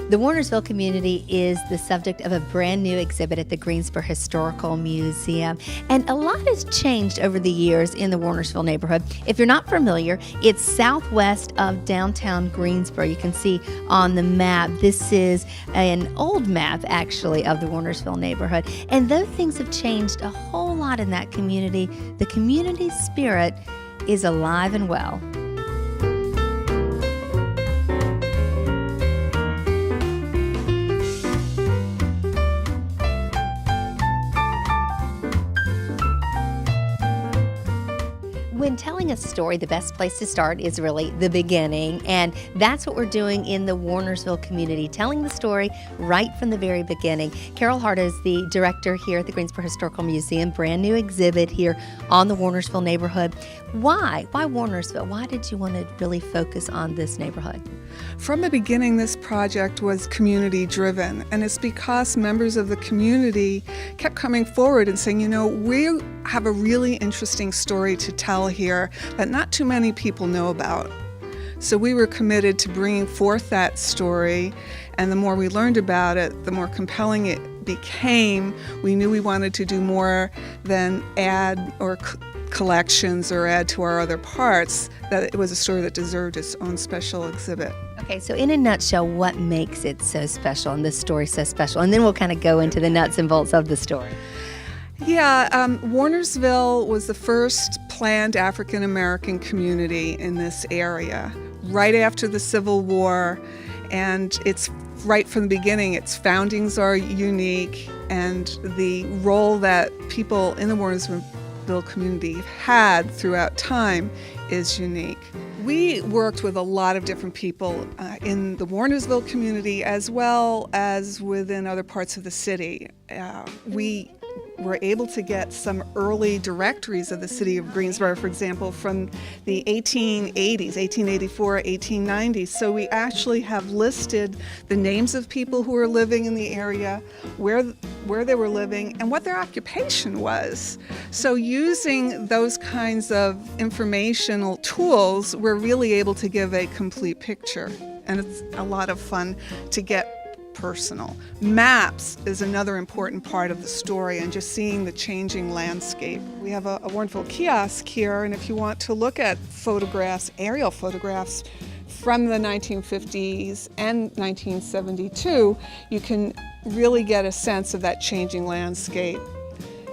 The Warnersville community is the subject of a brand new exhibit at the Greensboro Historical Museum, and a lot has changed over the years in the Warnersville neighborhood. If you're not familiar, it's southwest of downtown Greensboro. You can see on the map, this is an old map actually of the Warnersville neighborhood, and though things have changed a whole lot in that community, the community spirit is alive and well. When telling a story, the best place to start is really the beginning, and that's what we're doing in the Warnersville community, telling the story right from the very beginning. Carol Hart is the director here at the Greensboro Historical Museum, brand new exhibit here on the Warnersville neighborhood. Why Warnersville? Why did you want to really focus on this neighborhood? From the beginning, this project was community driven, and it's because members of the community kept coming forward and saying, we have a really interesting story to tell here that not too many people know about. So we were committed to bringing forth that story, and the more we learned about it, the more compelling it became. We knew we wanted to do more than add or collections or add to our other parts, that it was a story that deserved its own special exhibit. Okay, so in a nutshell, what makes it so special and this story so special? And then we'll kind of go into the nuts and bolts of the story. Yeah, Warnersville was the first planned African-American community in this area, right after the Civil War, and it's right from the beginning, its foundings are unique, and the role that people in the Warnersville community had throughout time is unique. We worked with a lot of different people in the Warnersville community as well as within other parts of the city. We were able to get some early directories of the city of Greensboro, for example, from the 1880s, 1884, 1890. So we actually have listed the names of people who were living in the area, where they were living, and what their occupation was. So using those kinds of informational tools, we're really able to give a complete picture. And it's a lot of fun to get personal. Maps is another important part of the story, and just seeing the changing landscape. We have a Warnersville kiosk here, and if you want to look at photographs, aerial photographs from the 1950s and 1972, you can really get a sense of that changing landscape.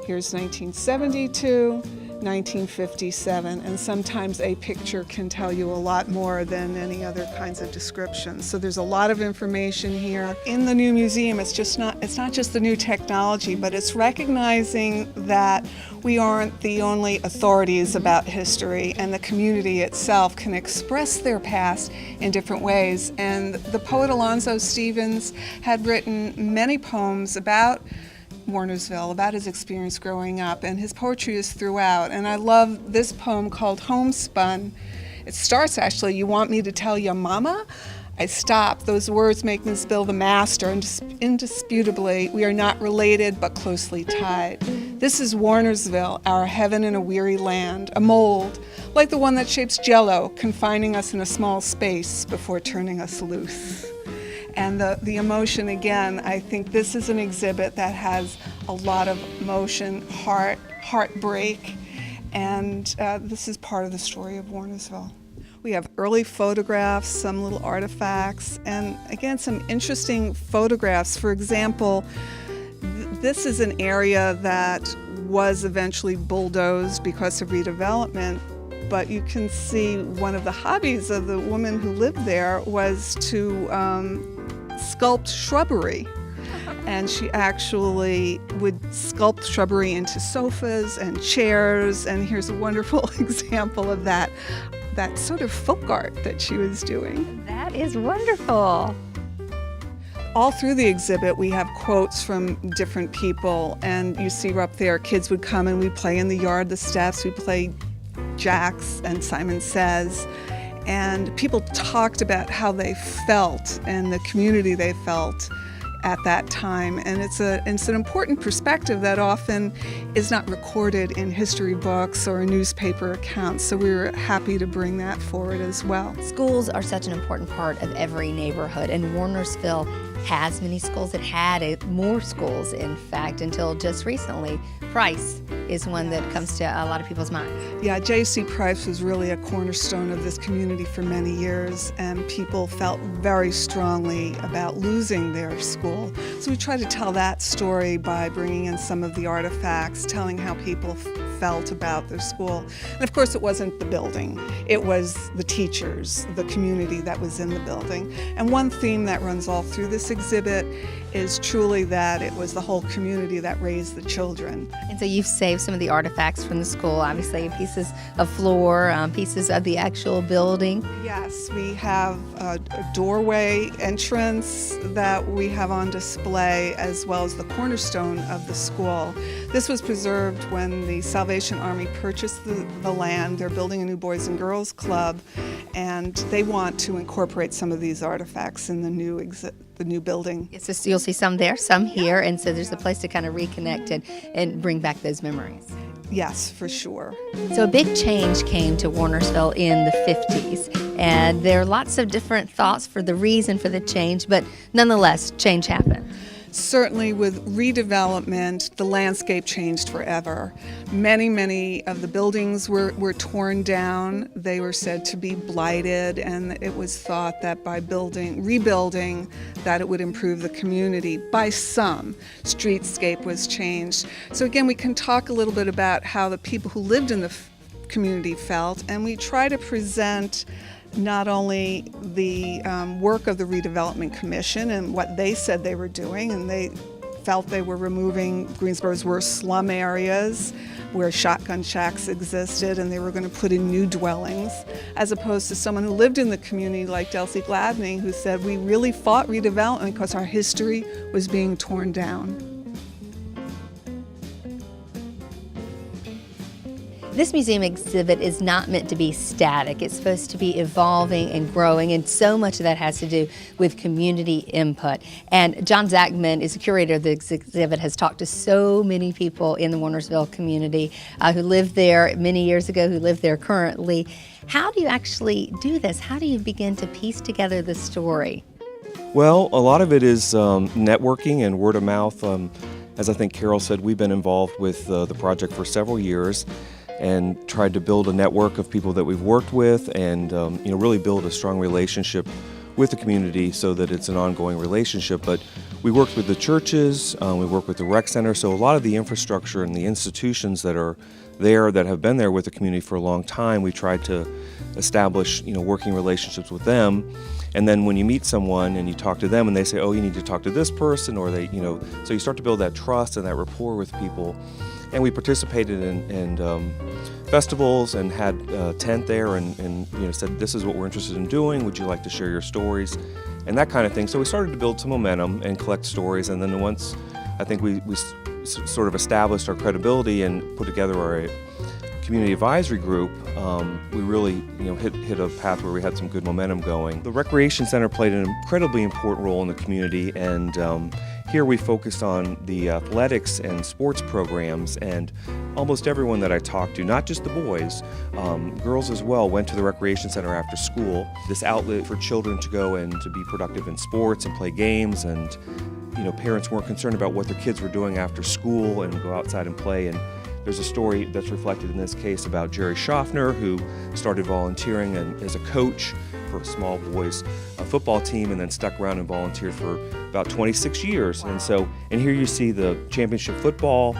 Here's 1972, 1957, and sometimes a picture can tell you a lot more than any other kinds of descriptions. So there's a lot of information here. In the new museum, it's not just the new technology, but it's recognizing that we aren't the only authorities about history, and the community itself can express their past in different ways. And the poet Alonzo Stevens had written many poems about Warnersville, about his experience growing up, and his poetry is throughout. And I love this poem called Homespun. It starts actually, "You want me to tell your mama?" I stop. Those words make Miss Bill the master, and indisputably, we are not related but closely tied. This is Warnersville, our heaven in a weary land, a mold, like the one that shapes Jell-O, confining us in a small space before turning us loose. And the emotion, again, I think this is an exhibit that has a lot of emotion, heartbreak, and this is part of the story of Warnersville. We have early photographs, some little artifacts, and again, some interesting photographs. For example, this is an area that was eventually bulldozed because of redevelopment, but you can see one of the hobbies of the woman who lived there was to sculpt shrubbery. And she actually would sculpt shrubbery into sofas and chairs, and here's a wonderful example of that sort of folk art that she was doing. That is wonderful. All through the exhibit, we have quotes from different people, and you see up there, kids would come and we'd play in the yard, the steps, we'd play Jacks and Simon Says, and people talked about how they felt and the community they felt at that time, and it's an important perspective that often is not recorded in history books or newspaper accounts, so we were happy to bring that forward as well. Schools are such an important part of every neighborhood, and Warnersville has many schools. It had more schools, in fact, until just recently. Price is one that comes to a lot of people's minds. Yeah, J.C. Price was really a cornerstone of this community for many years, and people felt very strongly about losing their school. So we try to tell that story by bringing in some of the artifacts, telling how people felt about their school. And of course, it wasn't the building. It was the teachers, the community that was in the building. And one theme that runs all through this exhibit is truly that it was the whole community that raised the children. And so you've saved some of the artifacts from the school, obviously pieces of floor, pieces of the actual building. Yes, we have a doorway entrance that we have on display, as well as the cornerstone of the school. This was preserved when the Salvation Army purchased the land. They're building a new Boys and Girls Club, and they want to incorporate some of these artifacts in the new building. Yes, so you'll see some there, some here, and so there's a place to kind of reconnect and bring back those memories. Yes, for sure. So a big change came to Warnersville in the 50s, and there are lots of different thoughts for the reason for the change, but nonetheless, change happened. Certainly with redevelopment, the landscape changed forever. Many of the buildings were torn down. They were said to be blighted, and it was thought that by rebuilding, that it would improve the community. By some, streetscape was changed. So again, we can talk a little bit about how the people who lived in the community felt, and we try to present not only the work of the Redevelopment Commission and what they said they were doing, and they felt they were removing Greensboro's worst slum areas where shotgun shacks existed, and they were going to put in new dwellings, as opposed to someone who lived in the community like Delcy Gladney, who said we really fought redevelopment because our history was being torn down. This museum exhibit is not meant to be static. It's supposed to be evolving and growing, and so much of that has to do with community input. And John Zachman is the curator of the exhibit, has talked to so many people in the Warnersville community who lived there many years ago, who live there currently. How do you actually do this? How do you begin to piece together the story? Well, a lot of it is networking and word of mouth. As I think Carol said, we've been involved with the project for several years and tried to build a network of people that we've worked with, and really build a strong relationship with the community so that it's an ongoing relationship. But we worked with the churches, we worked with the rec center, so a lot of the infrastructure and the institutions that are there that have been there with the community for a long time, we tried to establish working relationships with them. And then when you meet someone and you talk to them and they say, oh, you need to talk to this person, or they, so you start to build that trust and that rapport with people. And we participated in festivals and had a tent there, and said, this is what we're interested in doing. Would you like to share your stories? And that kind of thing. So we started to build some momentum and collect stories. And then once I think we sort of established our credibility and put together our community advisory group, we really hit a path where we had some good momentum going. The Recreation Center played an incredibly important role in the community, and here we focused on the athletics and sports programs, and almost everyone that I talked to, not just the boys, girls as well, went to the Recreation Center after school. This outlet for children to go and to be productive in sports and play games, and parents weren't concerned about what their kids were doing after school and go outside and play. And there's a story that's reflected in this case about Jerry Schaffner, who started volunteering as a coach for a small boys football team, and then stuck around and volunteered for about 26 years. And here you see the championship football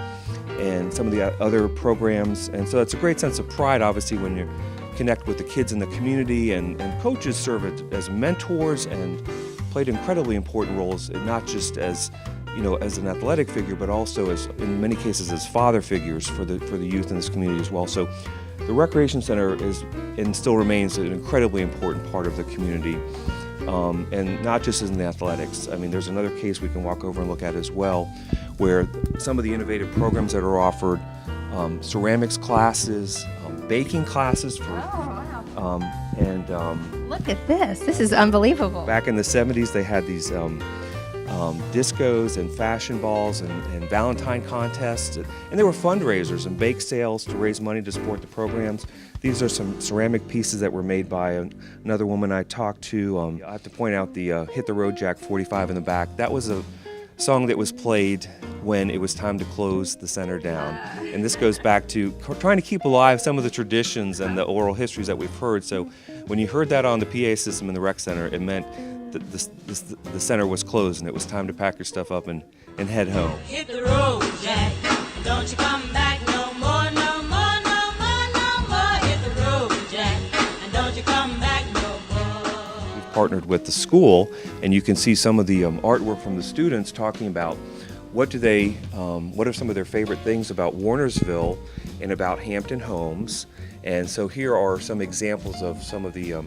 and some of the other programs. And so it's a great sense of pride, obviously, when you connect with the kids in the community, and coaches serve as mentors and played incredibly important roles, not just as an athletic figure, but also as, in many cases, as father figures for the youth in this community as well. So the Recreation Center is and still remains an incredibly important part of the community, and not just in the athletics. I mean, there's another case we can walk over and look at as well, where some of the innovative programs that are offered, ceramics classes, baking classes for, look at this. This is unbelievable. Back in the 70s, they had these discos and fashion balls and Valentine contests. And there were fundraisers and bake sales to raise money to support the programs. These are some ceramic pieces that were made by another woman I talked to. I have to point out the Hit the Road Jack 45 in the back. That was a song that was played when it was time to close the center down. And this goes back to trying to keep alive some of the traditions and the oral histories that we've heard. So when you heard that on the PA system in the rec center, it meant that the center was closed and it was time to pack your stuff up and head home. Hit the road, Jack. Don't you come back no more, no more, no more, no more. Hit the road, Jack. And don't you come back no more. We've partnered with the school, and you can see some of the artwork from the students talking about what are some of their favorite things about Warnersville and about Hampton Homes. And so here are some examples of some of the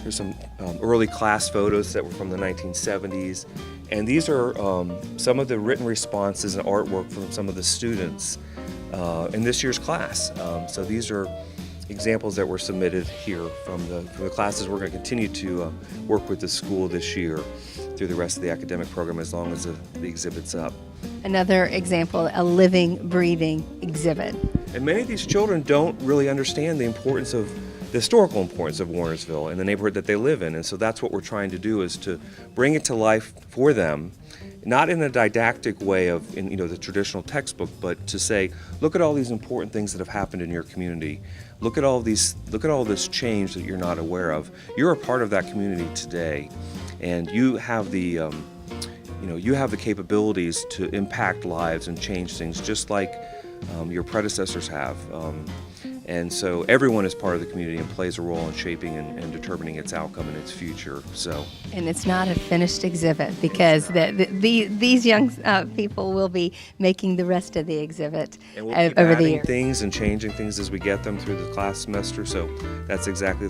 here's some early class photos that were from the 1970s. And these are some of the written responses and artwork from some of the students in this year's class. So these are examples that were submitted here from the classes. We're going to continue to work with the school this year through the rest of the academic program as long as the exhibit's up. Another example, a living, breathing exhibit. And many of these children don't really understand the historical importance of Warnersville and the neighborhood that they live in. And so that's what we're trying to do, is to bring it to life for them, not in a didactic way of the traditional textbook, but to say, look at all these important things that have happened in your community. Look at all this change that you're not aware of. You're a part of that community today, and you have the capabilities to impact lives and change things just like your predecessors have. And so everyone is part of the community and plays a role in shaping and determining its outcome and its future. And it's not a finished exhibit, because these young people will be making the rest of the exhibit and we'll keep over the adding years. things and changing things as we get them through the class semester. So that's exactly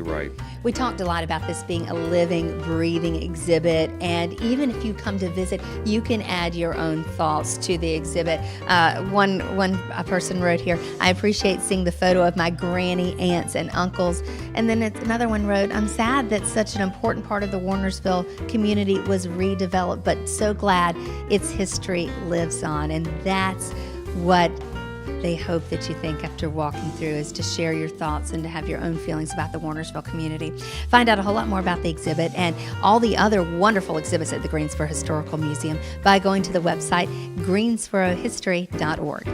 right. We talked a lot about this being a living, breathing exhibit, and even if you come to visit, you can add your own thoughts to the exhibit. One person wrote here, "I appreciate seeing the photo of my granny, aunts, and uncles." And then another one wrote, "I'm sad that such an important part of the Warnersville community was redeveloped, but so glad its history lives on." And that's what they hope that you think after walking through, is to share your thoughts and to have your own feelings about the Warnersville community. Find out a whole lot more about the exhibit and all the other wonderful exhibits at the Greensboro Historical Museum by going to the website greensborohistory.org.